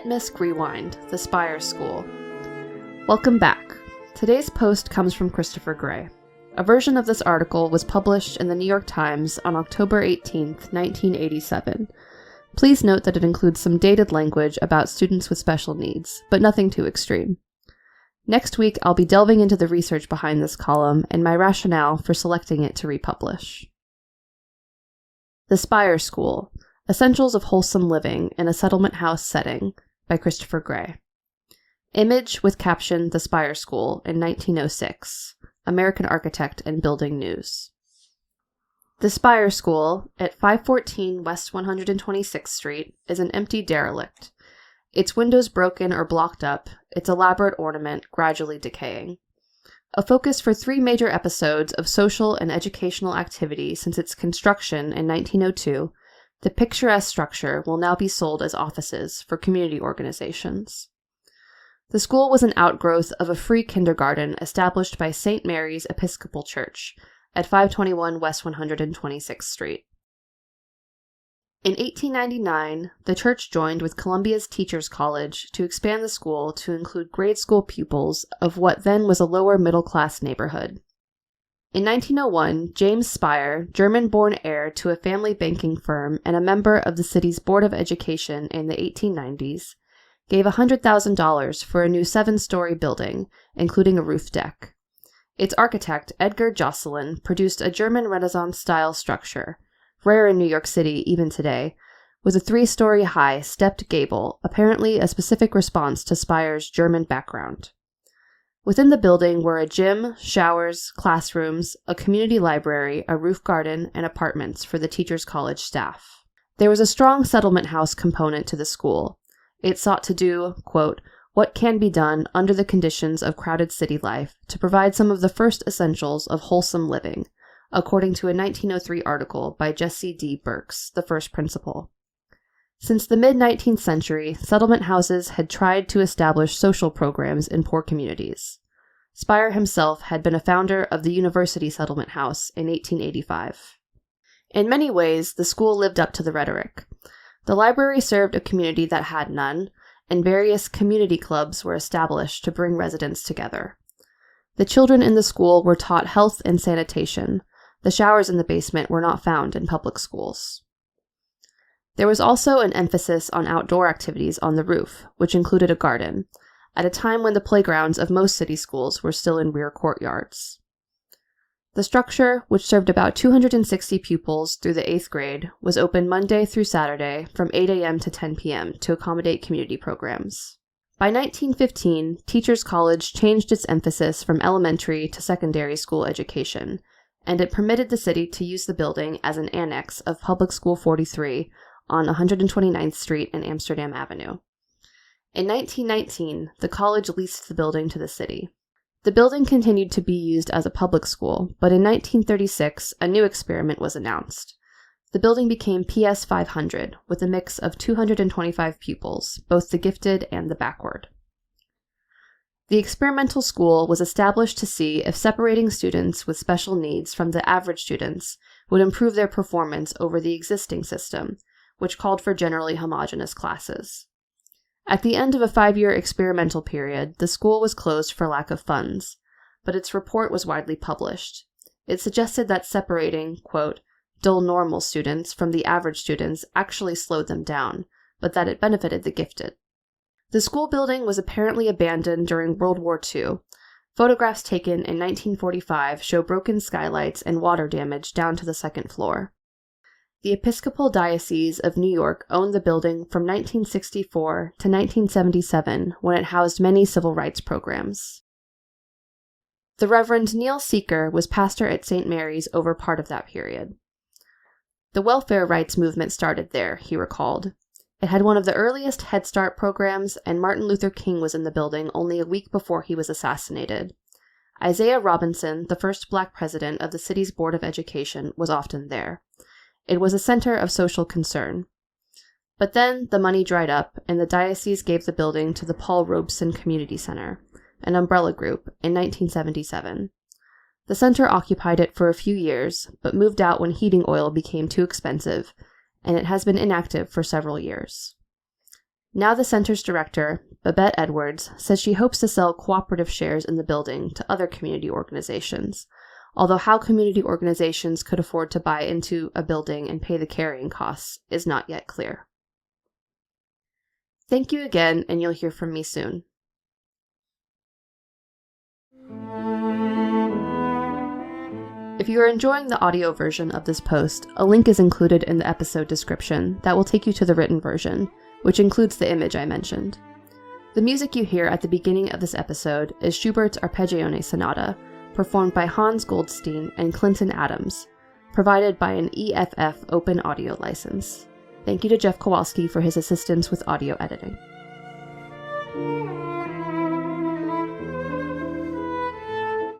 at Misc Rewind, the Speyer School. Welcome back. Today's post comes from Christopher Gray. A version of this article was published in the New York Times on October 18, 1987. Please note that it includes some dated language about students with special needs, but nothing too extreme. Next week, I'll be delving into the research behind this column and my rationale for selecting it to republish. The Speyer School, Essentials of Wholesome Living in a Settlement House Setting, by Christopher Gray. Image with caption The Speyer School in 1906, American Architect and Building News. The Speyer School, at 514 West 126th Street, is an empty derelict. Its windows broken or blocked up, its elaborate ornament gradually decaying. A focus for 3 major episodes of social and educational activity since its construction in 1902, the picturesque structure will now be sold as offices for community organizations. The school was an outgrowth of a free kindergarten established by St. Mary's Episcopal Church at 521 West 126th Street. In 1899, the church joined with Columbia's Teachers College to expand the school to include grade school pupils of what then was a lower middle-class neighborhood. In 1901, James Speyer, German-born heir to a family banking firm and a member of the city's Board of Education in the 1890s, gave $100,000 for a new 7-story building, including a roof deck. Its architect, Edgar Josselin, produced a German Renaissance-style structure, rare in New York City even today, with a 3-story high stepped gable, apparently a specific response to Speyer's German background. Within the building were a gym, showers, classrooms, a community library, a roof garden, and apartments for the Teachers College staff. There was a strong settlement house component to the school. It sought to do, quote, what can be done under the conditions of crowded city life to provide some of the first essentials of wholesome living, according to a 1903 article by Jesse D. Burks, the first principal. Since the mid-19th century, settlement houses had tried to establish social programs in poor communities. Speyer himself had been a founder of the University Settlement House in 1885. In many ways, the school lived up to the rhetoric. The library served a community that had none, and various community clubs were established to bring residents together. The children in the school were taught health and sanitation. The showers in the basement were not found in public schools. There was also an emphasis on outdoor activities on the roof, which included a garden, at a time when the playgrounds of most city schools were still in rear courtyards. The structure, which served about 260 pupils through the 8th grade, was open Monday through Saturday from 8 a.m. to 10 p.m. to accommodate community programs. By 1915, Teachers College changed its emphasis from elementary to secondary school education, and it permitted the city to use the building as an annex of Public School 43 on 129th Street and Amsterdam Avenue. In 1919, the college leased the building to the city. The building continued to be used as a public school, but in 1936, a new experiment was announced. The building became PS 500, with a mix of 225 pupils, both the gifted and the backward. The experimental school was established to see if separating students with special needs from the average students would improve their performance over the existing system, which called for generally homogeneous classes. At the end of a 5-year experimental period, the school was closed for lack of funds, but its report was widely published. It suggested that separating, quote, dull normal students from the average students actually slowed them down, but that it benefited the gifted. The school building was apparently abandoned during World War II. Photographs taken in 1945 show broken skylights and water damage down to the 2nd floor. The Episcopal Diocese of New York owned the building from 1964 to 1977, when it housed many civil rights programs. The Reverend Neil Seeker was pastor at St. Mary's over part of that period. The welfare rights movement started there, he recalled. It had one of the earliest Head Start programs, and Martin Luther King was in the building only a week before he was assassinated. Isaiah Robinson, the first Black president of the city's Board of Education, was often there. It was a center of social concern. But then the money dried up, and the diocese gave the building to the Paul Robeson Community Center, an umbrella group, in 1977. The center occupied it for a few years, but moved out when heating oil became too expensive, and it has been inactive for several years. Now the center's director, Babette Edwards, says she hopes to sell cooperative shares in the building to other community organizations, although how community organizations could afford to buy into a building and pay the carrying costs is not yet clear. Thank you again, and you'll hear from me soon. If you are enjoying the audio version of this post, a link is included in the episode description that will take you to the written version, which includes the image I mentioned. The music you hear at the beginning of this episode is Schubert's Arpeggione Sonata, performed by Hans Goldstein and Clinton Adams, provided by an EFF open audio license. Thank you to Jeff Kowalski for his assistance with audio editing.